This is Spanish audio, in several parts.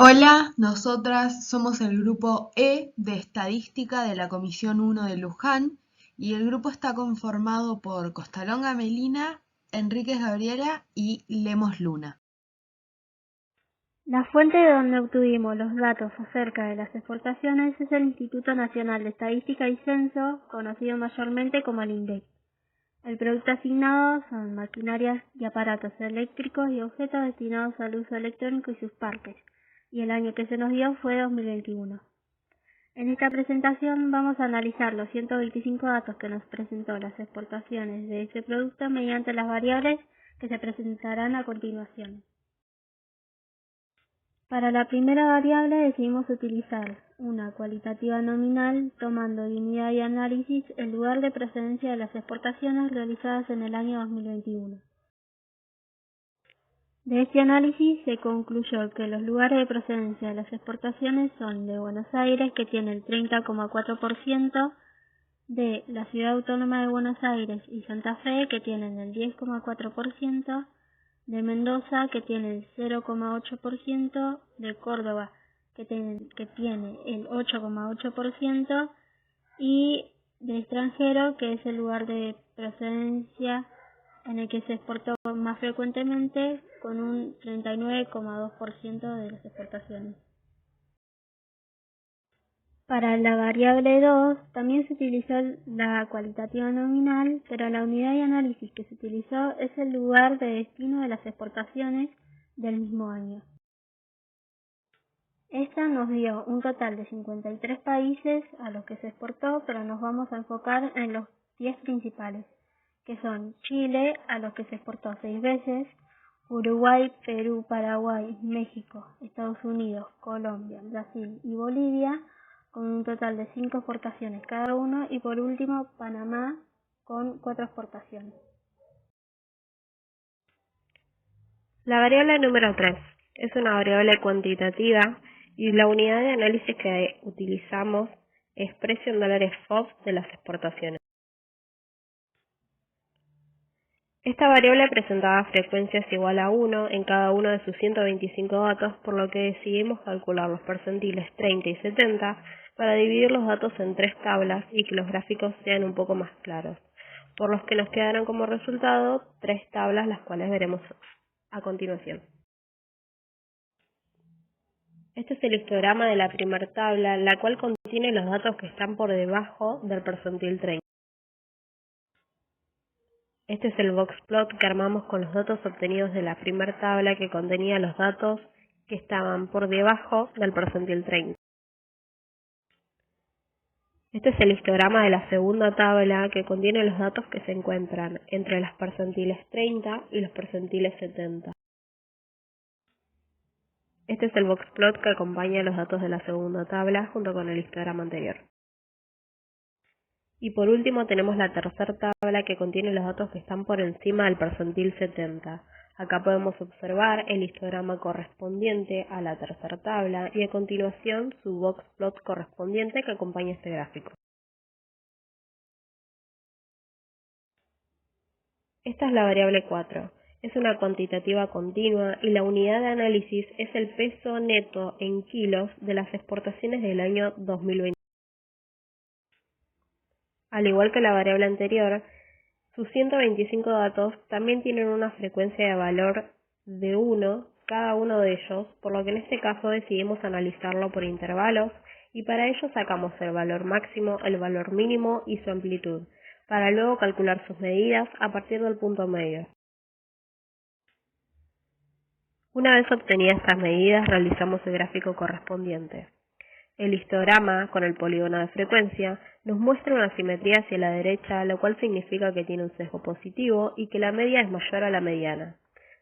Hola, nosotras somos el grupo E de Estadística de la Comisión 1 de Luján y el grupo está conformado por Costalonga Melina, Enríquez Gabriela y Lemos Luna. La fuente de donde obtuvimos los datos acerca de las exportaciones es el Instituto Nacional de Estadística y Censo, conocido mayormente como el INDEC. El producto asignado son maquinarias y aparatos eléctricos y objetos destinados al uso electrónico y sus partes, y el año que se nos dio fue 2021. En esta presentación vamos a analizar los 125 datos que nos presentó las exportaciones de ese producto mediante las variables que se presentarán a continuación. Para la primera variable decidimos utilizar una cualitativa nominal tomando de unidad de análisis el lugar de procedencia de las exportaciones realizadas en el año 2021. De este análisis se concluyó que los lugares de procedencia de las exportaciones son de Buenos Aires, que tiene el 30,4%, de la Ciudad Autónoma de Buenos Aires y Santa Fe, que tienen el 10,4%, de Mendoza, que tiene el 0,8%, de Córdoba, que tiene el 8,8%, y de extranjero, que es el lugar de procedencia en el que se exportó más frecuentemente, con un 39,2% de las exportaciones. Para la variable 2 también se utilizó la cualitativa nominal, pero la unidad de análisis que se utilizó es el lugar de destino de las exportaciones del mismo año. Esta nos dio un total de 53 países a los que se exportó, pero nos vamos a enfocar en los 10 principales, que son Chile, a los que se exportó 6 veces, Uruguay, Perú, Paraguay, México, Estados Unidos, Colombia, Brasil y Bolivia, con un total de 5 exportaciones cada uno, y por último Panamá con 4 exportaciones. La variable número 3 es una variable cuantitativa y la unidad de análisis que utilizamos es precio en dólares FOB de las exportaciones. Esta variable presentaba frecuencias igual a 1 en cada uno de sus 125 datos, por lo que decidimos calcular los percentiles 30 y 70 para dividir los datos en 3 tablas y que los gráficos sean un poco más claros, por los que nos quedarán como resultado 3 tablas, las cuales veremos a continuación. Este es el histograma de la primera tabla, la cual contiene los datos que están por debajo del percentil 30. Este es el boxplot que armamos con los datos obtenidos de la primera tabla, que contenía los datos que estaban por debajo del percentil 30. Este es el histograma de la segunda tabla, que contiene los datos que se encuentran entre los percentiles 30 y los percentiles 70. Este es el boxplot que acompaña los datos de la segunda tabla junto con el histograma anterior. Y por último tenemos la tercera tabla, que contiene los datos que están por encima del percentil 70. Acá podemos observar el histograma correspondiente a la tercera tabla y a continuación su boxplot correspondiente que acompaña este gráfico. Esta es la variable 4. Es una cuantitativa continua y la unidad de análisis es el peso neto en kilos de las exportaciones del año 2020. Al igual que la variable anterior, sus 125 datos también tienen una frecuencia de valor de 1 cada uno de ellos, por lo que en este caso decidimos analizarlo por intervalos y para ello sacamos el valor máximo, el valor mínimo y su amplitud, para luego calcular sus medidas a partir del punto medio. Una vez obtenidas estas medidas, realizamos el gráfico correspondiente. El histograma con el polígono de frecuencia nos muestra una simetría hacia la derecha, lo cual significa que tiene un sesgo positivo y que la media es mayor a la mediana.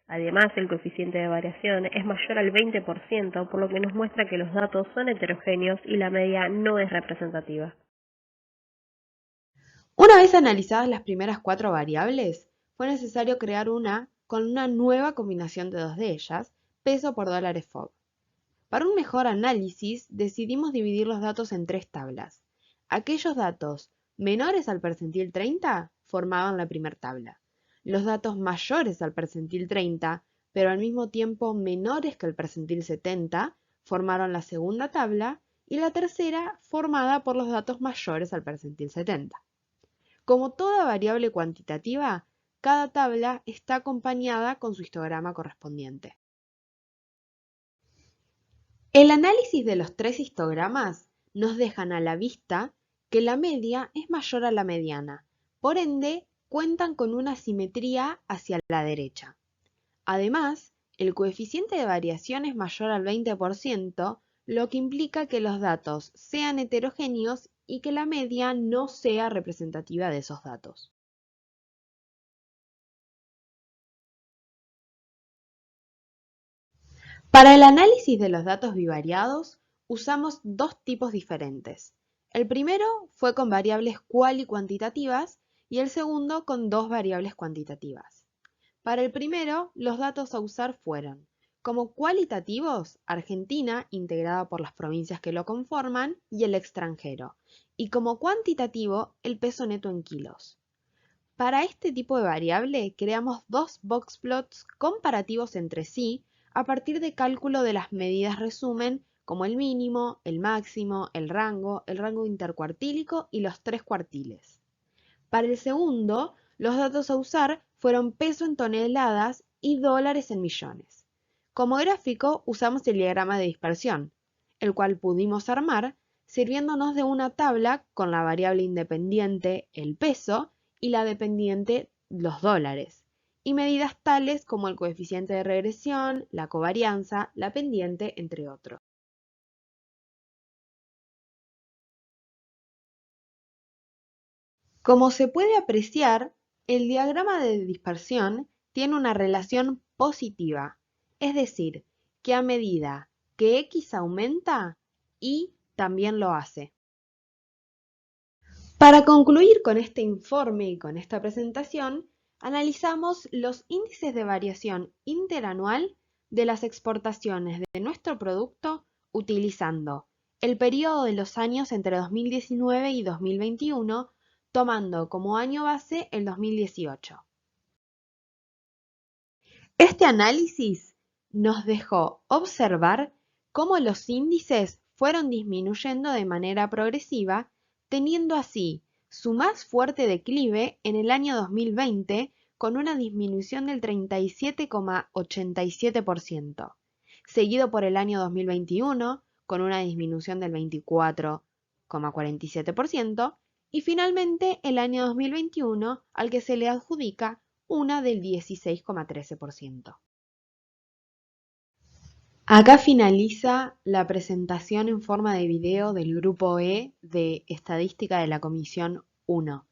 Además, el coeficiente de variación es mayor al 20%, por lo que nos muestra que los datos son heterogéneos y la media no es representativa. Una vez analizadas las primeras 4 variables, fue necesario crear una con una nueva combinación de 2 de ellas, peso por dólares FOB. Para un mejor análisis, decidimos dividir los datos en 3 tablas. Aquellos datos menores al percentil 30 formaban la primera tabla. Los datos mayores al percentil 30, pero al mismo tiempo menores que el percentil 70, formaron la segunda tabla y la tercera formada por los datos mayores al percentil 70. Como toda variable cuantitativa, cada tabla está acompañada con su histograma correspondiente. El análisis de los tres histogramas nos dejan a la vista que la media es mayor a la mediana, por ende cuentan con una simetría hacia la derecha. Además, el coeficiente de variación es mayor al 20%, lo que implica que los datos sean heterogéneos y que la media no sea representativa de esos datos. Para el análisis de los datos bivariados, usamos dos tipos diferentes. El primero fue con variables cual y cuantitativas y el segundo con dos variables cuantitativas. Para el primero, los datos a usar fueron, como cualitativos, Argentina, integrada por las provincias que lo conforman, y el extranjero, y como cuantitativo, el peso neto en kilos. Para este tipo de variable, creamos dos boxplots comparativos entre sí a partir de cálculo de las medidas resumen, como el mínimo, el máximo, el rango intercuartílico y los tres cuartiles. Para el segundo, los datos a usar fueron peso en toneladas y dólares en millones. Como gráfico usamos el diagrama de dispersión, el cual pudimos armar sirviéndonos de una tabla con la variable independiente, el peso, y la dependiente, los dólares, y medidas tales como el coeficiente de regresión, la covarianza, la pendiente, entre otros. Como se puede apreciar, el diagrama de dispersión tiene una relación positiva, es decir, que a medida que X aumenta, Y también lo hace. Para concluir con este informe y con esta presentación, analizamos los índices de variación interanual de las exportaciones de nuestro producto utilizando el periodo de los años entre 2019 y 2021, tomando como año base el 2018. Este análisis nos dejó observar cómo los índices fueron disminuyendo de manera progresiva, teniendo así su más fuerte declive en el año 2020 con una disminución del 37,87%, seguido por el año 2021 con una disminución del 24,47% y finalmente el año 2021 al que se le adjudica una del 16,13%. Acá finaliza la presentación en forma de video del grupo E de Estadística de la Comisión 1.